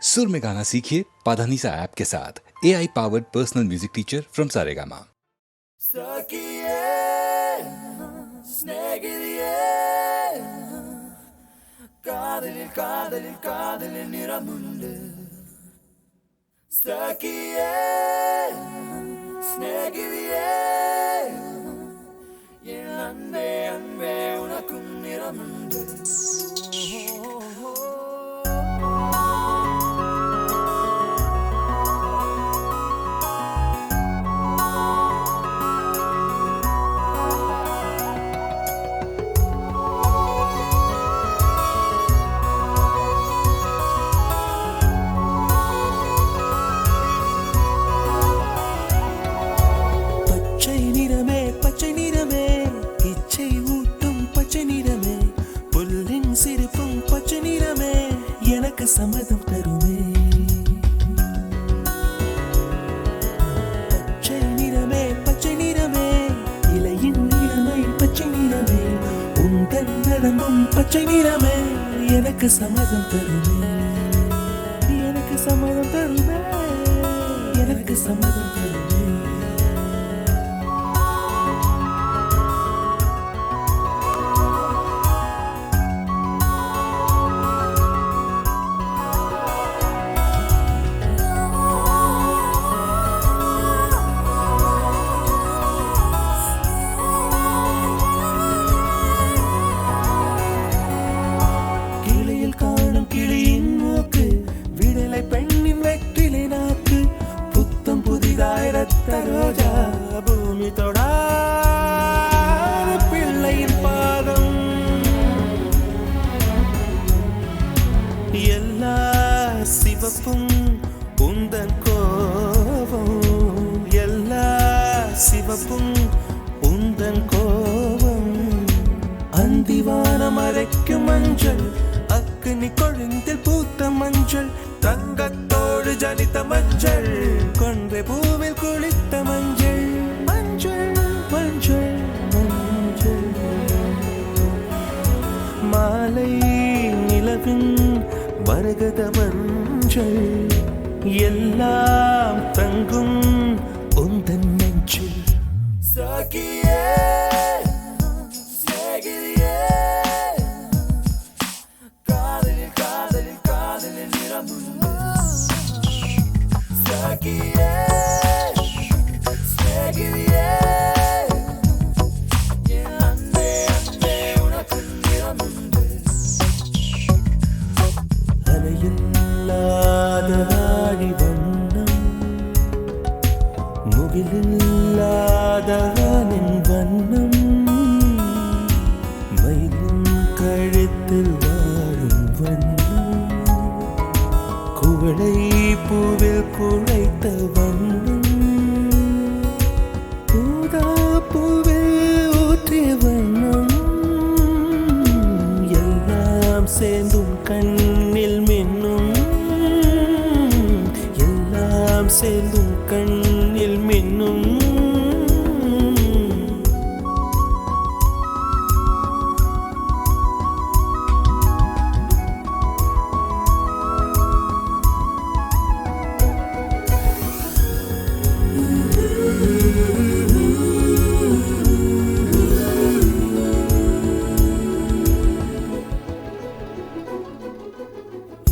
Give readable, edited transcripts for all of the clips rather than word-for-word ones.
सुर में गाना सीखिए पाधानीसा ऐप के साथ AI powered personal music teacher from Saregama. சம்மதம் தருமே பச்சை நிறமே இலையின் நிறமை பச்சை நிறமே உந்தன் நரம்பும் பச்சை நிறமே எனக்கு சம்மதம் தருமே எனக்கு சம்மதம் தருமே எனக்கு சம்மதம் தருமே ரோஜா பூமி தொடாத பிள்ளையின் பாதம் எல்லா சிவப்பும் உந்தன் கோபம் எல்லா சிவப்பும் உந்தன் கோபம் அந்திவானம் அரைக்கும் மஞ்சள் அக்னி கொழுந்தில் பூத்த மஞ்சள் தங்கத்தோடு ஜனித்த மஞ்சள் கொன்றை பூவில் குளித்த மஞ்சள் மஞ்சள் மஞ்சள் மஞ்சள் மாலை நிலவின் மரகத மஞ்சள் எல்லாம் தங்கும் உந்தன் நெஞ்சில் சகியே முகிலில்லாதவனின் வண்ணம் மயிலின் கழுத்தில் வாழும் வண்ணம் குவளை பூவில் குழைத்த வண்ணம் ஊதா பூவில் ஊற்றிய வண்ணம் எல்லாம் சேர்ந்தும் கண்ணில் மின்னும் எல்லாம் சேர்ந்தும் கண்ணில் மின்னும்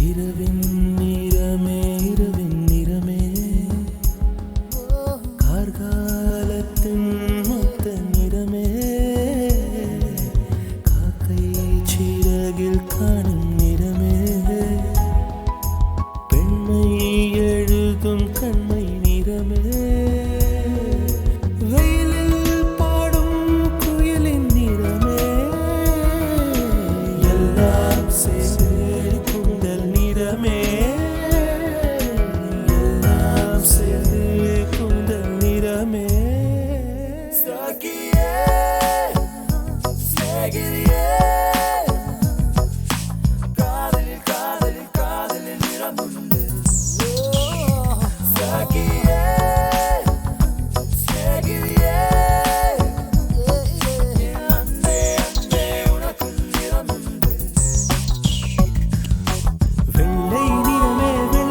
இரவின் நிறமே இரவின் நிறமே கார்காலத்தின் மொத்த நிறமே காக்கை சிறகில் காணும் நிறமே பெண்மை எழுதும் கண்மை நிறமே வெயிலில் பாடும் குயிலின் நிறமே எல்லாம் சேர்ந்து எல்லாம் சேர்ந்து குந்தல் நிறமே வெள்ளை நிறமே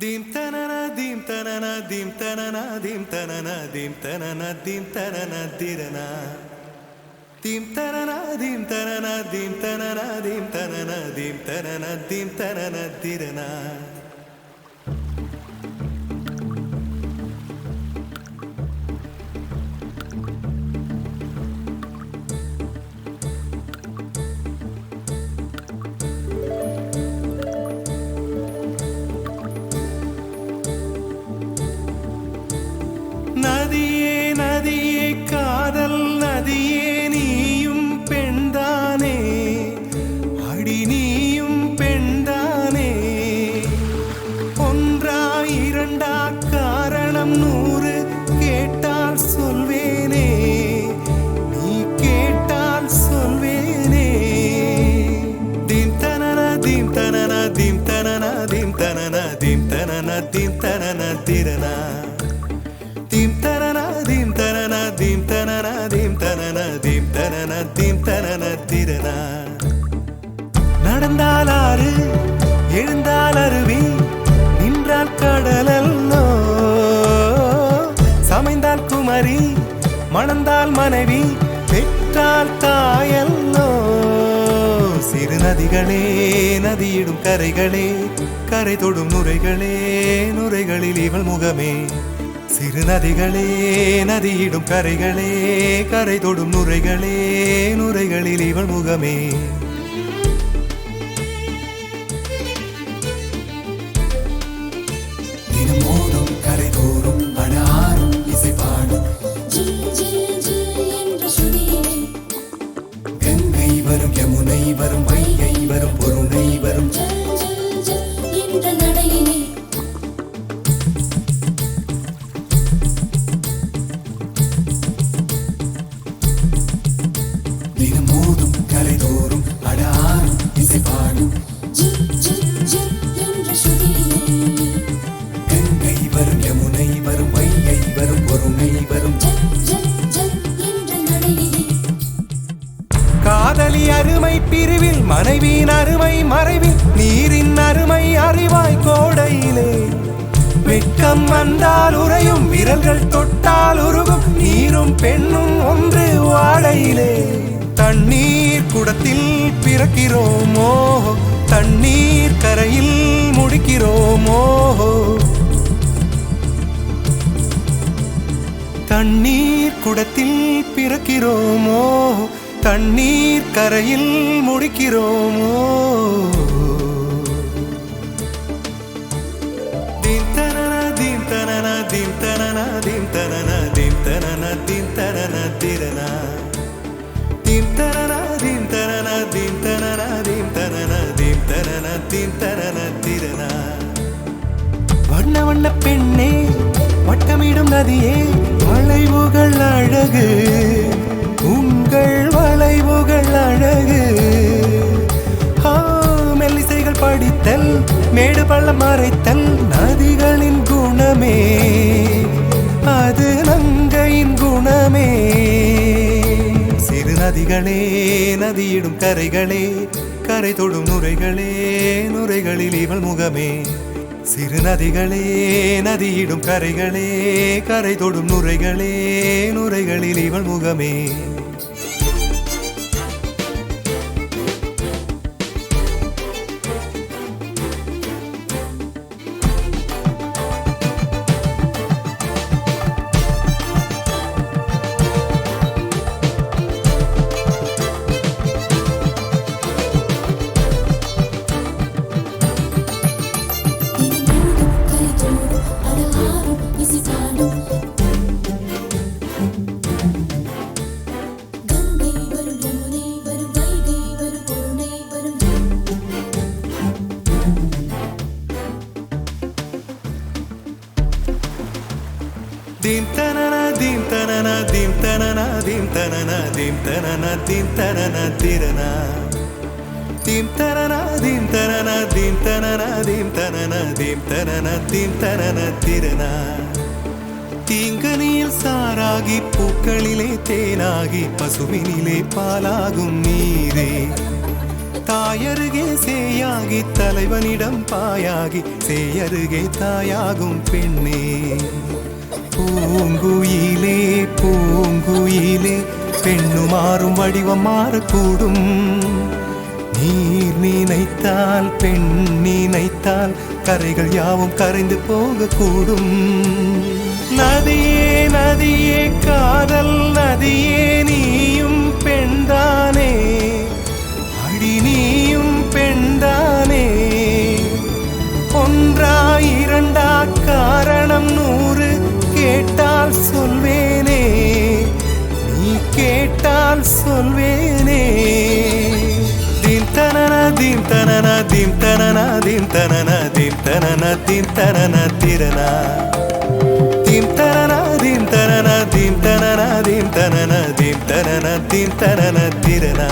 Dim tanana dim tanana dim tanana dim tanana dim tanana dim tanana dirana. Dim tanana dim tanana dim tanana dim tanana dim tanana dim tanana dirana. நதியே நதியே காதல் நதியே நீயும் பெண்தானே அடி நீயும் பெண்தானே ஒன்றா இரண்டா காரணம் 100 கேட்டால் சொல்வேனே நீ கேட்டால் சொல்வேனே தீம் தனன தீம் தனன தீம் தனன தீம் தனன தீம் தனன தீம் தனன திரனா Dim tanana dim tanana dim tanana dim tanana dim tanana dim tanana tirana. நடந்தால் ஆறு எழுந்தால் அருவி நின்றால் கடலல்லோ சமைந்தால் குமரி மணந்தால் மனைவி பெற்றால் தாயல்லோ சிறு நதிகளே நதியிடும் கரைகளே கரை தொடும் நுரைகளே நுரைகளில் இவள் முகமே சிறு நதிகளே நதியிடும் கரைகளே கரை தொடும் நுரைகளே நுரைகளில் இவள் முகமே தினம் மோதும் கரை தோறும் அடாரும் இசை பாடும் கங்கை வரும் யமுனை வரும் வைகை வரும் பொருணை வரும் தினமோதும் கரைதோறும் அடாரும் இசை பாடும் கங்கை வரும் யமுனை வரும் வைகை வரும் பொருணை வரும் காதலி அருமை பிரிவில் மனைவியின் அருமை மறைவில் நீரின் அருமை அறிவாய் கோடையிலே வெட்கம் வந்தால் உறையும் விரல்கள் தொட்டால் உருகும் நீரும் பெண்ணும் ஒன்று வாடையிலே தண்ணீர் குடத்தில் பிறக்கிறோமோ தண்ணீர் கரையில் முடிக்கிறோமோ தண்ணீர் குடத்தில் பிறக்கிறோமோ தண்ணீர் கரையில் முடிக்கிறோமோ தீம் தனன தீம் தனன தீம் தனன தீம் தனன தீம் தனன தீம் தனன திரனா தீம் தனன தீம் தனன தீம் தனன தீம் தனன தீம் தனன தீம் தனன திரனா வண்ண வண்ண பெண்ணே வட்டமிடும் நதியே வளைவுகள் அழகு உங்கள் வளைவுகள் அழகு மெல்லிசைகள் படித்தல் மேடு பள்ளம் மறைத்தல் நதிகளின் குணமே அது நங்கையின் குணமே சிறு நதிகளே நதியிடும் கரைகளே கரை தொடும் நுரைகளே நுரைகளில் இவள் முகமே சிறு நதிகளே நதியிடும் கரைகளே கரை தொடும் நுரைகளே நுரைகளில் இவள் முகமே Dim tanana dim tanana dim tanana dim tanana dim tanana dim tanana tirana dim tanana dim tanana dim tanana dim tanana dim tanana dim tanana tirana தீங்கனியில் சாராகி பூக்களிலே தேனாகி பசுவினிலே பாலாகும் நீரே தாயருகே சேயாகி தலைவனிடம் பாயாகி சேயருகே தாயாகும் பெண்ணே. பூங்குயிலே பூங்குயிலே பெண்ணு மாறும் வடிவம் மாறக்கூடும். நீர் நினைத்தால் பெண் நினைத்தால் கரைகள் யாவும் கரைந்து போகக்கூடும். நதியே நதியே காதல் நதியே நீயும் பெண்தானே, அடி நீயும் பெண்தானே. ஒன்றா இரண்டா காரணம் 100 கேட்டால் சொல்வேனே, நீ கேட்டால் சொல்வேனே. தீம் தனன தீம் தனன தீம் தனன தீம் தனன தீம் தனன தீம் தனன திரனா. தீம் தனன தீம் தனன தீம் தனன தீம் தனன தீம் தனன தீம் தனன திரனா.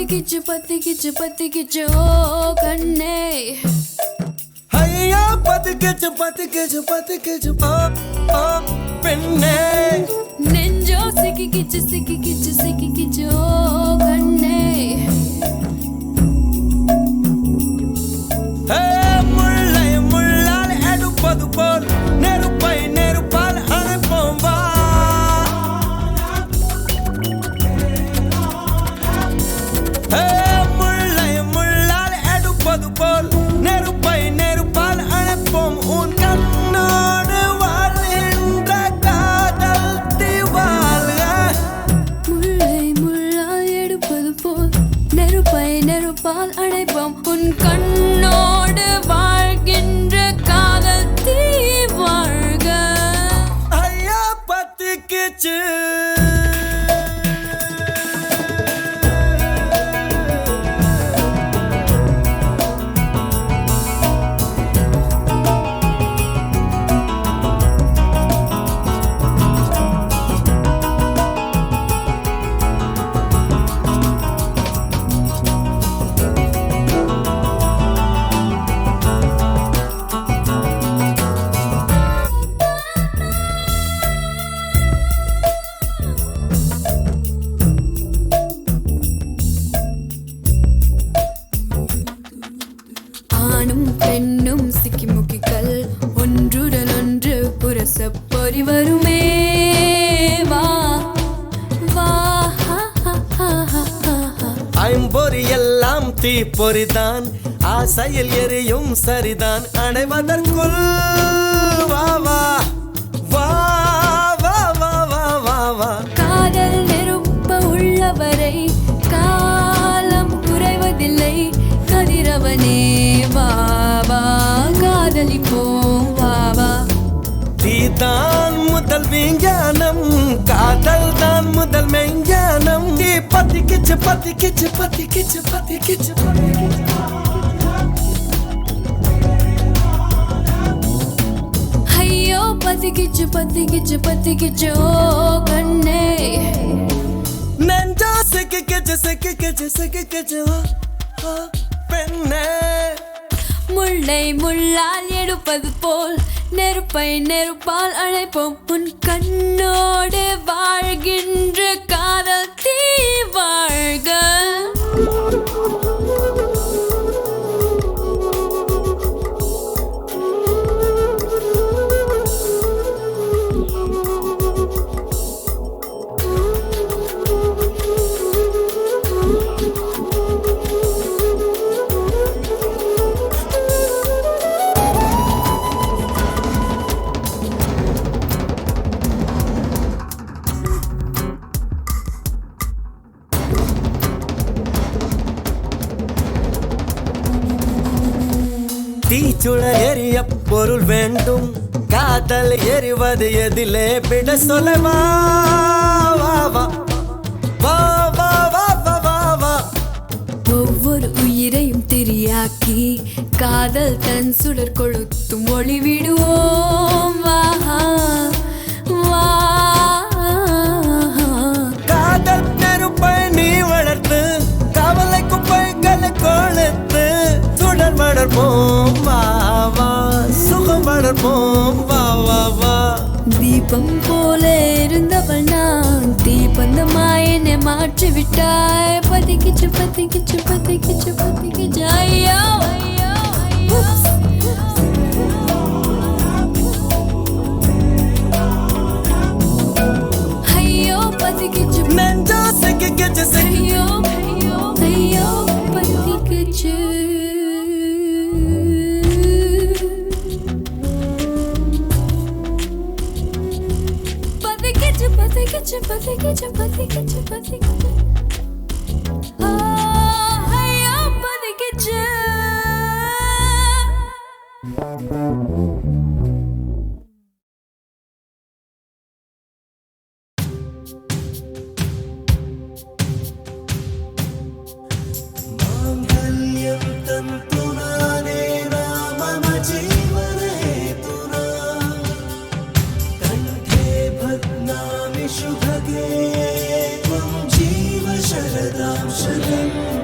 பத்திக்கிச்சு ஓ கண்ணே ஐயா பத்திக்கிச்சு ஓ பெண்ணே நெஞ்சோ சிக்கிக்கிச்சு ஓ கண்ணே முல்லை முள்ளால் எடுப்பது போல் நெருப்பை நெருப்பால் அணைப்போம் வா முல்லை முள்ளால் எடுப்பது போல் நெருப்பை நெருப்பால் அணைப்போம் உன் கண்ணோடு வாழ்கின்ற காதல் தீவால்க முல்லை முள்ளால் எடுப்பது போல் நெருப்பால் அணைப்போம் உன் கண்ணோடு வாழ்கின்ற காதல் தீ வாழ்க ஐயா பத்திக்கிச்சு ஆணும் பெண்ணும் சிக்கிமுக்கிகள் ஒன்றுடன் ஒன்று புரச பொறி வருமே வா வா ஐம்பொறி எல்லாம் தீப்பொறிதான் ஆசையில் எரியும் சரிதான் அடைவதற்குள் வா வா வா வா வா வா வா வா காதல் நெருப்ப உள்ளவரை காலம் குறைவதில்லை கதிரவனே வா வா காதலிப்போம் வா வா தீதான் முதல் விஞ்ஞானம் காதல் தான் முதல் மெஞ்ஞானம் தீ பத்திக்கிச்சு பத்திக்கிச்சு பத்திக்கிச்சு பத்திக்கிச்சு ஐயோ பத்திக்கிச்சு ஓ கண்ணே நெஞ்சா சிக்கிக்கிச்சு பெண்ணே முல்லை முள்ளால் எடுப்பது போல் நெருப்பை நெருப்பால் அழைப்போம் உன் கண்ணோடு வாழ்கின்ற காதல் தீ வாழ்க தீச்சுடர் எரிய பொருள் வேண்டும் காதல் எரிவது எதிலே விட சொல்லவா வா வா வா வா வா வா வா வா ஒவ்வொரு உயிரையும் திரியாக்கி காதல் தன் சுடர் கொளுத்தும் ஒளி விடுவோம் வா வா காதல் நெருப்பை நீ வளர்த்து கவலை குப்பைகளை கொளுத்து சுடர் வளர்ப்போம் வா வா சுகம் வளர்ப்போம் வா வா வா தீபம் போல இருந்தவள் நான் தீபந்தமாய் என்னை மாற்றி விட்டாய் பத்திக்கிச்சு ஐயோ ஐயோ பத்திக்கிச்சு நெஞ்சா சிக்கிக்கிச்சு ஐயோ பத்திக்கிச்சு பத்திக்கிச்சு ஐயோ பத்திக்கிச்சு मांगल्यं तन्तुनानेन मम जीवने तुना कण्ठे भग्नामि शुभगे त्वं जीव शरदां शतम्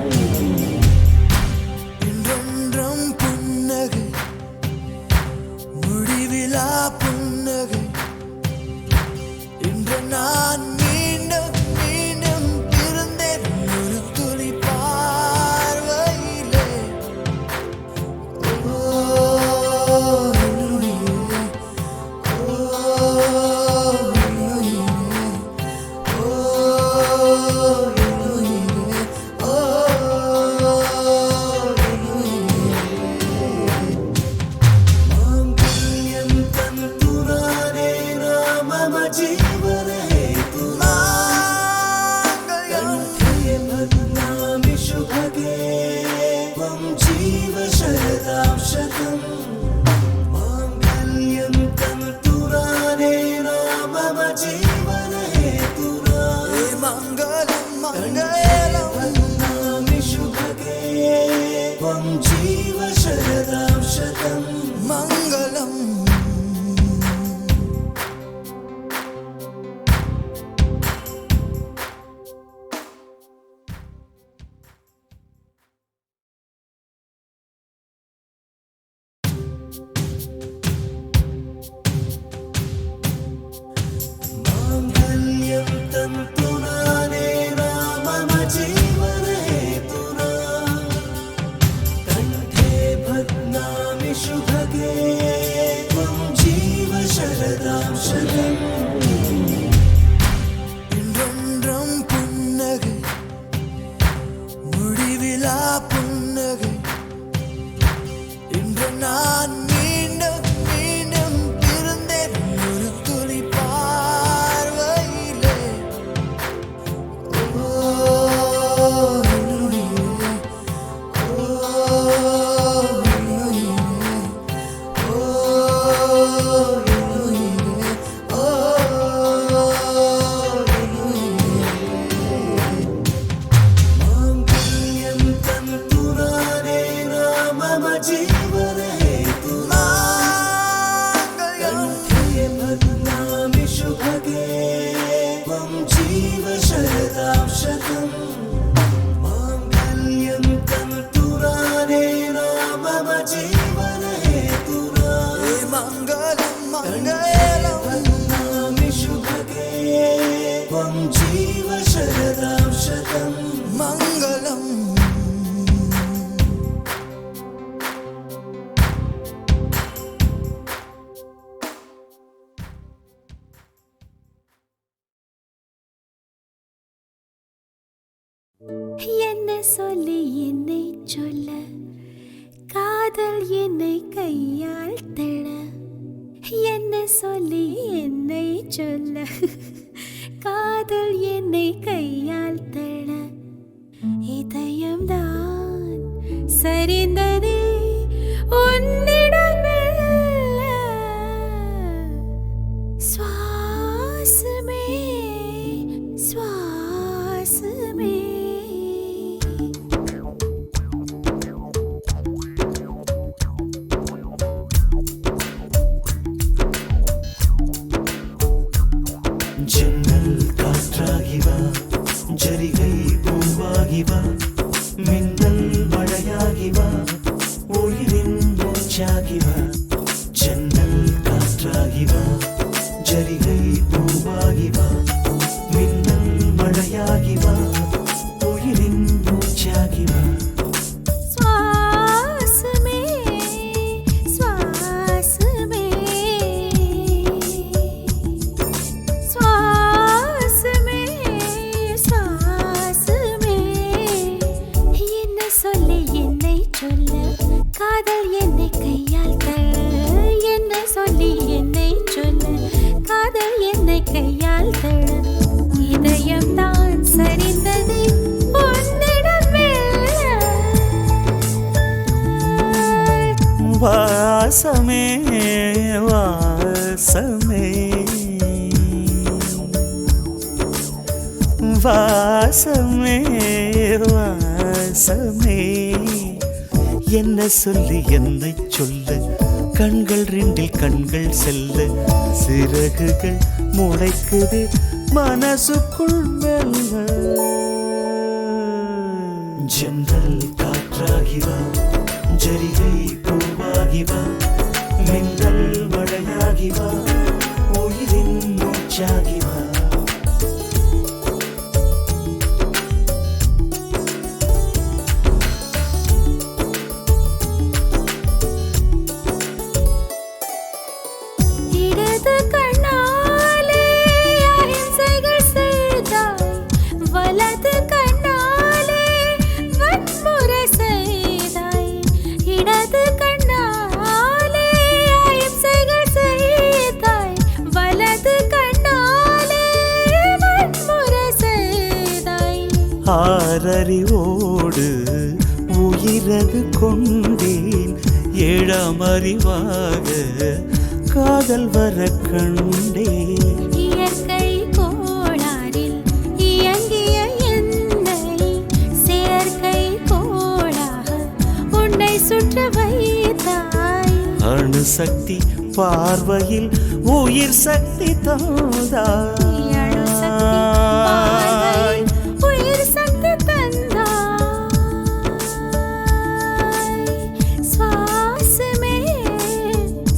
जीव शरदां शतम् माङ्गल्यं तन्तुरानेन मम जीवन हेतुना मङ्गलं मङ्गलं वन्दामि शुभगे त्वं जीव शरदां शतम् मङ्गलम् என்ன சொல்லி என்னை சொல்ல காதல் என்னை கையால் தள என்ன சொல்லி என்னை சொல்ல காதல் என்னை கையால் தள இதயம்தான் சரிந்ததே உன்னிடம் மெல்ல சுவாசமே சுவாசமே ஜன்னல் காற்றாகி வா ஜரிகை பூவாகி வா மின்னல் மழையாகி வா உயிரின் மூச்சாகி வா ஜன்னல் காற்றாகி வா ஜரிகை பூவாகி வா மின்னல் மழையாகி வா உயிரின் மூச்சாகி வா சுவாசமே சுவாசமே சுவாசமே சுவாசமே என்ன சொல்லி என்னை சொல்ல காதல் என்னை கையால் தள்ள என்ன சொல்லி என்னை சொல்ல காதல் என்னை கையால் தள்ள இதயம் தான் சரிந்தது உன்னிடம் மெல்ல வாசமே வாசமே வாசமே வாசமே என்ன சொல்லி என்னை சொல்ல கண்கள் ரெண்டில் கண்கள் செல்ல சிறகுகள் முளைக்குது மனசுக்குள் மெல்ல ஜன்னல் காற்றாகி வா ஜரிகை பூவாகி வா மின்னல் மழையாகி வா உயிரின் மூச்சாகி வா இடது கண்ணாலே அஹிம்சைகள் செய்தாய் வலது கண்ணாலே வன்முறை செய்தாய் இடது கண்ணாலே அஹிம்சைகள் செய்தாய் வலது கண்ணாலே வன்முறை செய்தாய் ஆறறிவோடு உயிரது கொண்டேன் ஏழாம் அறிவாக காதல் வர கண்டேன் இயற்கை கோளாறில் இயங்கிய என்னை செயற்கை கோளாக உன்னை சுற்ற வைத்தாய் அணு சக்தி பார்வையில் உயிர் சக்தி தந்தாய் அணுசக்தி பார்வையில் உயிர் சக்தி தந்தாய் சுவாசமே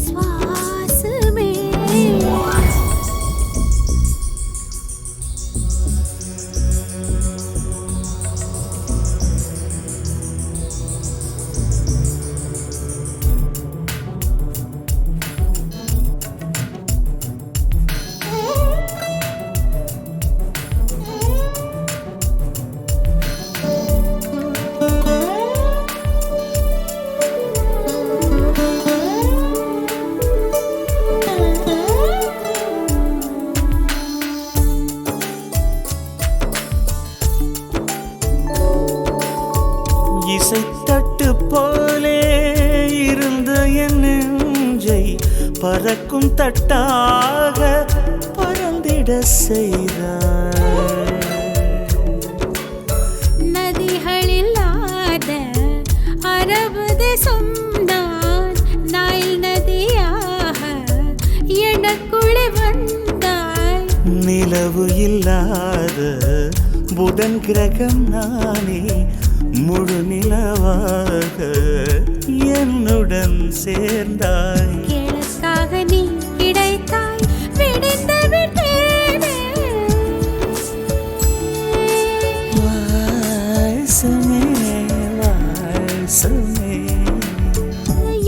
சுவாசமே இசைத்தட்டு போலே இருந்த என் நெஞ்சை பறக்கும் தட்டாக பறந்திட செய்தாய் நதிகளில்லாத அரபு தேசம் நான் நாயில் நதியாக எனக்குள்ளே வந்தாய் நில நிலவு இல்லாத புதன் கிரகம் நானே முழு நிலவாக என்னுடன் சேர்ந்தாய். எனக்காக நீ கிடைத்தாய், விடிந்து விட்டேனே. வாசமே வாசமே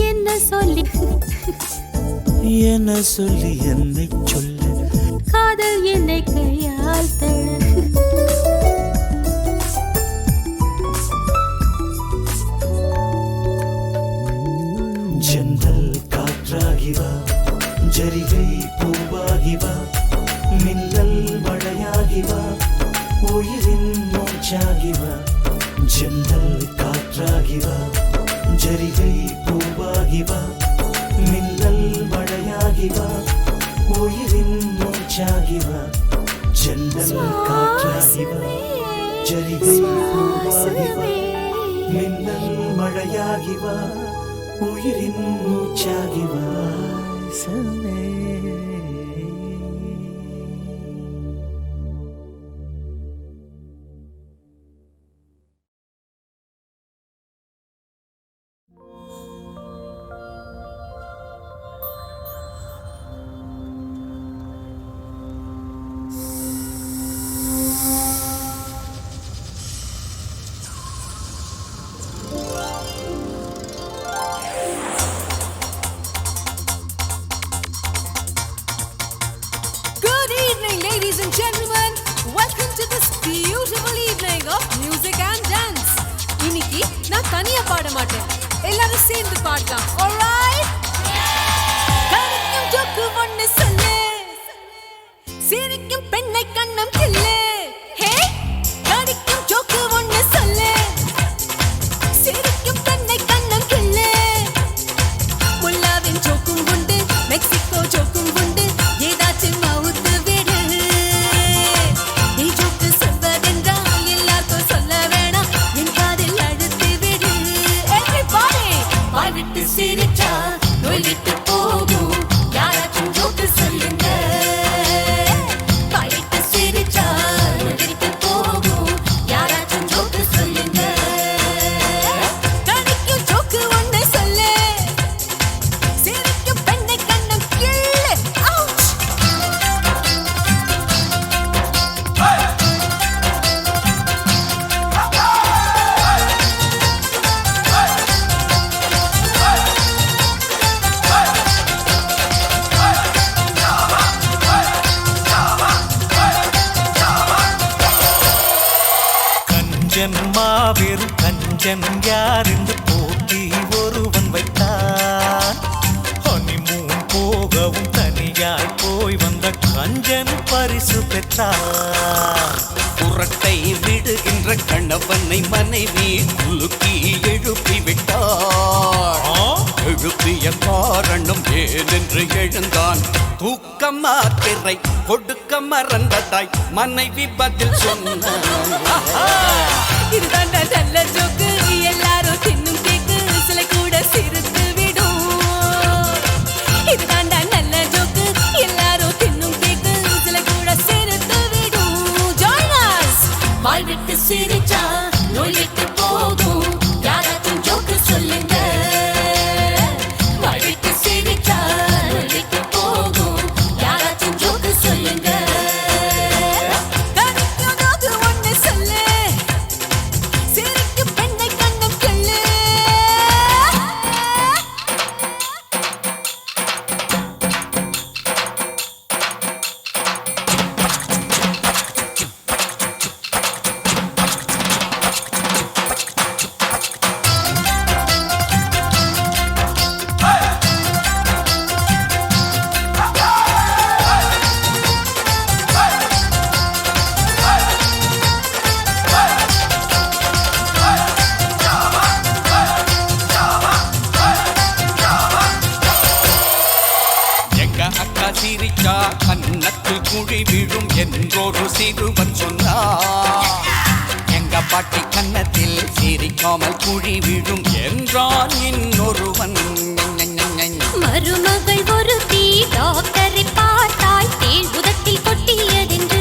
என்ன சொல்லி என்ன சொல்லி என்னை சொல்ல காதல் என்னை கையால் தழ. ஜன்னல் காற்றாகி வா, ஜரிகை பூவாகி வா, மின்னல் மழையாகி வா, உயிரின் மூச்சாகி வா. ஜன்னல் காற்றாகி வா, ஜரிகை பூவாகி வா, மின்னல் மழையாகி வா, உயிரின் மூச்சாகி வா. ஜன்னல் காற்றாகி வா, ஜரிகை பூவாகி வா, மின்னல் மழையாகி வா, உயிரின் மூச்சாகி வா. Good evening, ladies and gentlemen. Welcome to this beautiful evening of music and dance. இன்னைக்கு நான் தனியா பாட மாட்டேன், எல்லாரும் சேர்ந்து பாடலாம். Alright? கருக்கும் ஜோக்கு ஒண்ணு சொல்லு, சிரிக்கும் பெண்ணை கண்ணம் கிள்ளு. ஹே, கடிக்கும் ஜோக்கு ஒண்ணு சொல்லு, சிரிக்கும் பெண்ணை கண்ணம் கிள்ளு. முல்லாவின் ஜோக்கும் உண்டு, மெக்சிகோ ஜோக்கும் உண்டு, ஏதாச்சும் மவுத்து விடு. நீ ஜோக்கு சொல்வதென்றால் எல்லாருக்கும் சொல்ல வேணாம், என் காதில் அழுத்து விடு. Everybody, வாய் விட்டு சிரிச்சா நோய் விட்டு போகும், யாராச்சும் ஜோக்கு சொல்லுங்க. வாய் விட்டு சிரிச்சா நோய் விட்டு போகும், யாராச்சும் ஜோக்கு சொல்லுங்க. கடிக்கும் ஜோக்கு ஒண்ணு சொல்லு, சிரிக்கும் பெண்ணை கண்ணம் கிள்ளு. Ouch! கஞ்சன் மாபெரும் கஞ்சன் யார் என்று போட்டி ஒருவன் வைத்தான். ஹனிமூன் போகவும் தனியாய் போய் வந்த கஞ்சன் பரிசு பெற்றார். புரட்டை விடுகின்ற கணவனை மனைவி குலுக்கி எழுப்பி விட்டார். எழுப்பிய காரணம் ஏனென்று எழுந்தான். தூக்க மாத்திரை கொடுக்க மறந்ததாய் மனைவி பதில் சொன்னார். இதுதான் நல்ல ஜோக்கு, எல்லாரும் தின்னும் கேக்கு, சிலை கூட சிரித்து விடும். இதுதான் நல்ல ஜோக்கு, எல்லாரும் தின்னும் கேக்கு, சிலை கூட சிரித்து விடும். Join us! வாய் விட்டு சிரிச்சா நோய் விட்டு போகும், யாராச்சும் ஜோக்கு சொல்லுங்க. வாய் விட்டு சிரிச்சா நோய் விட்டு போகும், யாராச்சும் ஜோக்கு சொல்லுங்க. கடிக்கும் ஜோக்கு ஒண்ணு சொல்லு, சிரிக்கும் பெண்ணை கண்ணம் கிள்ளு. எங்க அக்கா சிரிச்சா கன்னத்தில் குழி விழும் என்றொரு சிறுவன் சொன்னார். எங்க பாட்டி கன்னத்தில் சிரிக்காமல் குழி விழும் என்றான் இன்னொருவன். மருமகள் ஒருத்தி டாக்டரை பார்த்தாய், தேள் உதட்டில் கொட்டியதென்று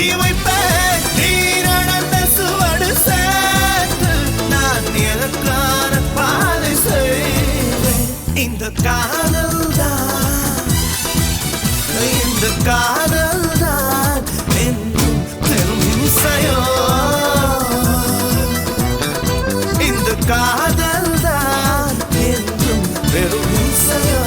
கட்டி வைப்பேன் நீ நடந்த சுவடு சேர்த்து நான் எனக்கான பாதை செய்வேன் இந்த காதல் தான் என்றும் பெரும் இம்சையோ இந்த காதல் தான் என்றும் பெரும் இம்சையோ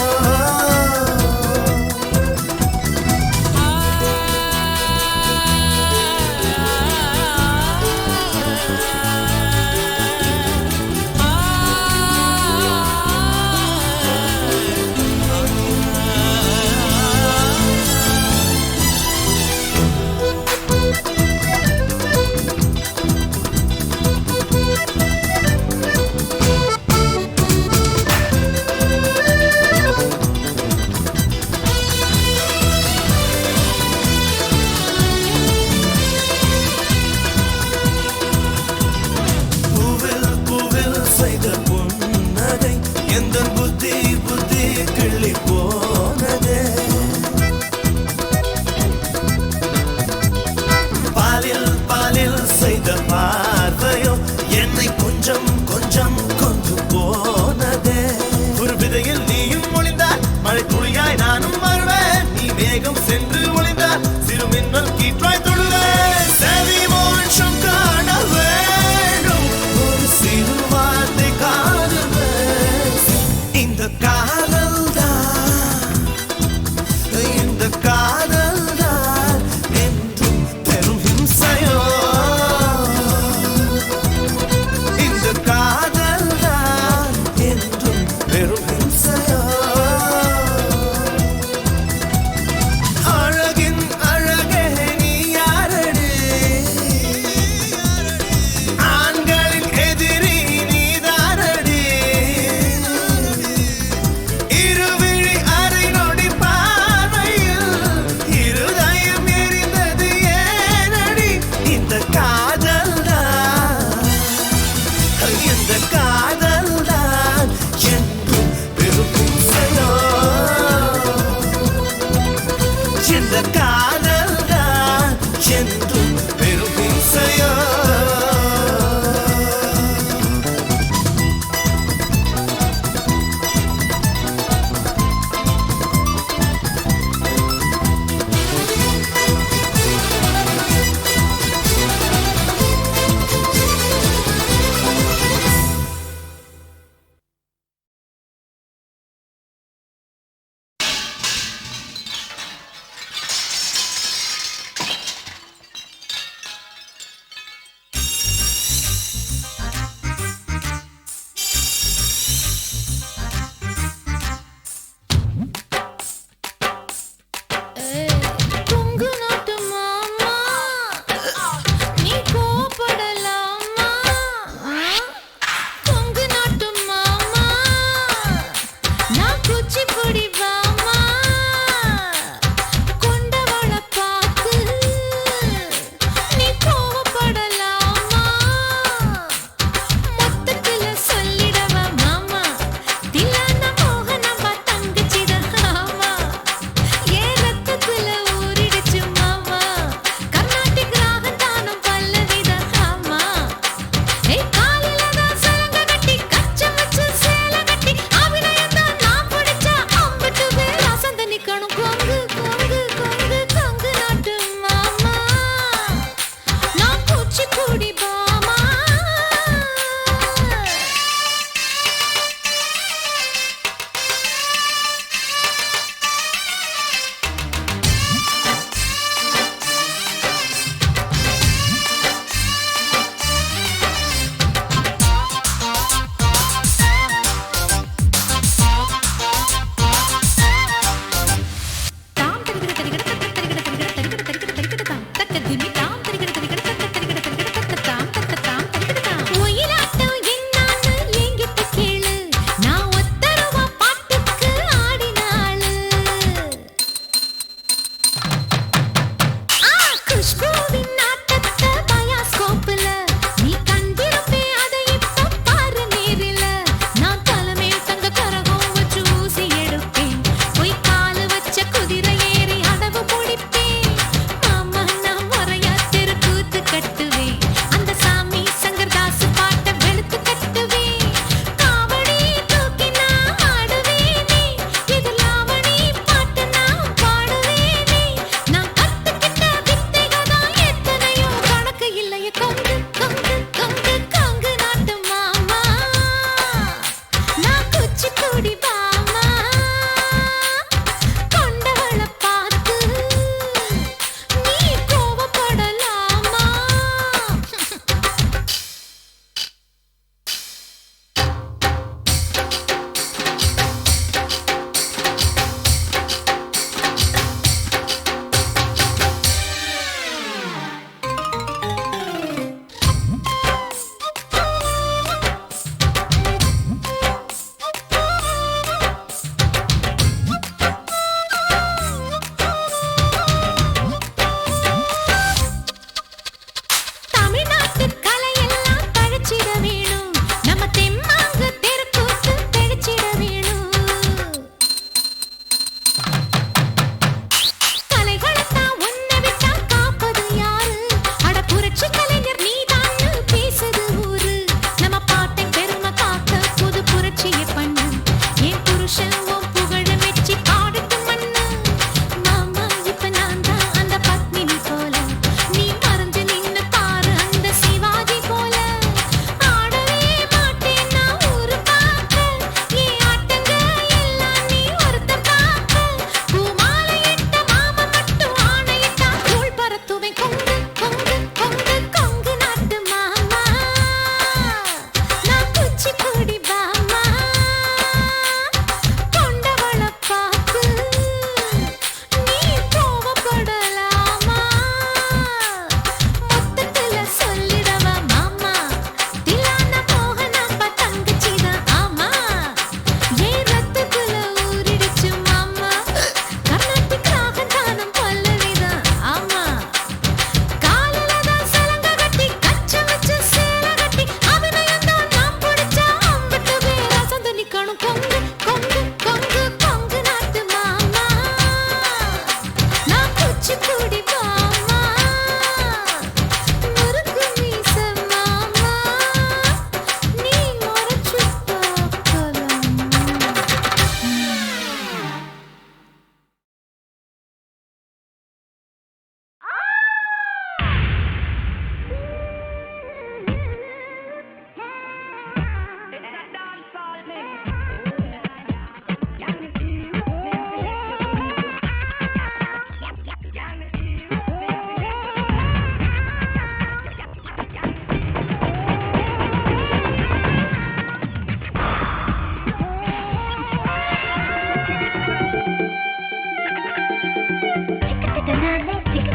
சென்று ஒளிந்தார் சிறுமின்னல் கீற்றாய் தொழுவேன் செவி மோட்சம் காண வேண்டும் ஒரு சிறு வார்த்தை காதுவேன் இந்த காதல் தான் என்றும் பெரும் ஹிம்சையோ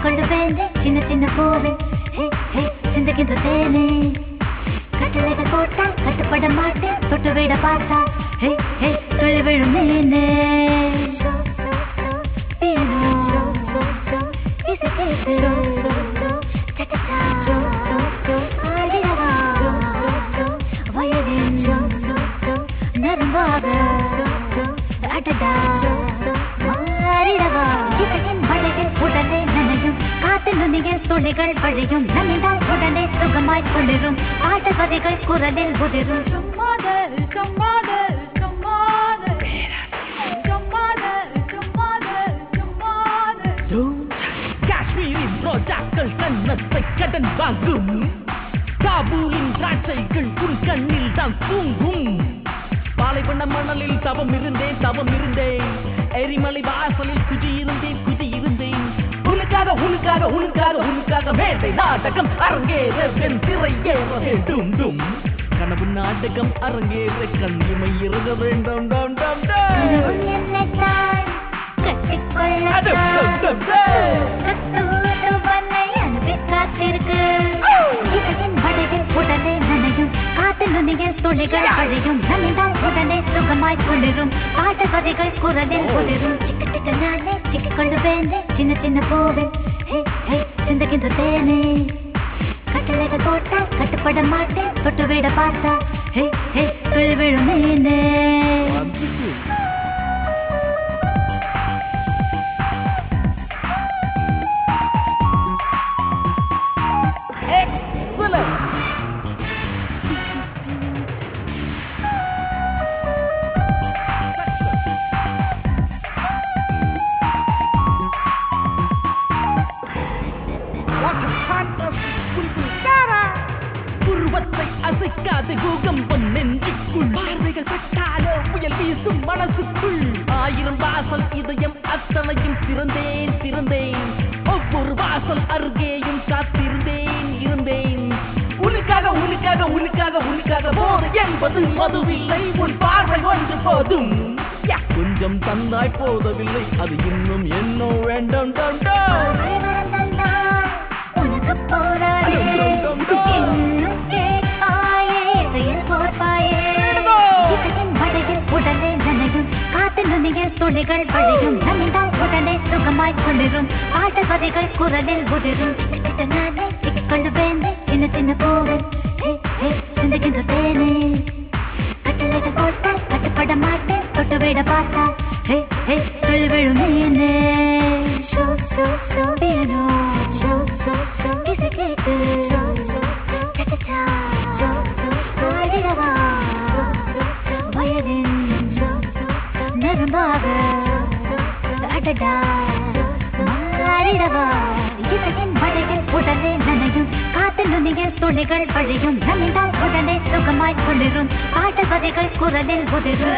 சிக்கிக்கொண்டு வேண்டே சின்ன சின்ன பூவே சிந்துகின்ற தேனே கட்டளைகள் போட்டால் கட்டுப்பட மாட்டேன் தொட்டு விட பார்த்தா துளி விழும் மீனே நரம்பாக அடடா மாறிடவா மழையில் உடனே நனையும் காற்றில் நுனியில் துளிகள் வழியும் நனைந்தால் உடனே சுகமாய் குளிரும் ஆட்டவதிகள் குரலில் உதிரும் காஷ்மீரி ரோஜாக்கள் கண்ணத்தை கடன் வாங்கும் காபூலின் திராட்சைகள் உன் கண்ணில் தான் தூங்கும் பாலைவண்ண மணலில் தவம் இருந்தேன் எரிமலை வாசலில் குதியிருந்தேன் உனக்காக மேடை நாடகம் அரங்கேற வெண் திரையேற வேண்டும் கனவு நாடகம் அரங்கேற கண்ணிமை இருக வேண்டும் உடனே நனையும் காற்றில் நுனியில் துளிகள் வழியும் நனைந்தால் உடனே சுகமாய் குளிரும் ஆட்டவதிகள் குரலில் குளிரும் சிக்கிட்டு நானே சிக்கிக்கொண்டு வேண்டே சின்ன சின்ன பூவே சிந்துகின்ற தேனே கட்டளைகள் போட்டால் கட்டுப்பட மாட்டேன் தொட்டு விட பார்த்தா துளி விழும் மீனே உருவத்தை அசைக்காத பூகம்பம் நெஞ்சுக்குள் பார்வைகள் பட்டாலோ புயல் வீசும் மனசுக்குள் 1000 வாசல் இதயம் அத்தனையும் திறந்தேன் ஒவ்வொரு வாசல் அருகேயும் காத்திருந்தேன் உனக்காக போது என்பது மதுவில்லை உன் பார்வை ஒன்று போதும் கொஞ்சம் தந்தாய் போதவில்லை அது இன்னும் என்ன வேண்டும் உடனே நனையும் காற்றில் நுனியில் துளிகள் வழியும் நனைந்தால் உடனே சுகமாய் குளிரும் ஆட்டவதிகள் குரலில் உதிரும் நானே சிக்கிக்கொண்டு வேண்டே சின்ன சின்ன பூவே சிந்துகின்ற தேனே கட்டளைகள் போட்டால் கட்டுப்பட மாட்டேன் தொட்டு விட பார்த்தா துளி விழும் மீனே இசை கேட்டு வயதின் நரம்பாக அடடா மாறிடவா இசையின் மழையில் உடனே நனையும் காற்றில் நுனியில் துளிகள் வழியும் நனைந்தால் உடனே சுகமாய் குளிரும் ஆட்டவதிகள் குரலில் உதிரும்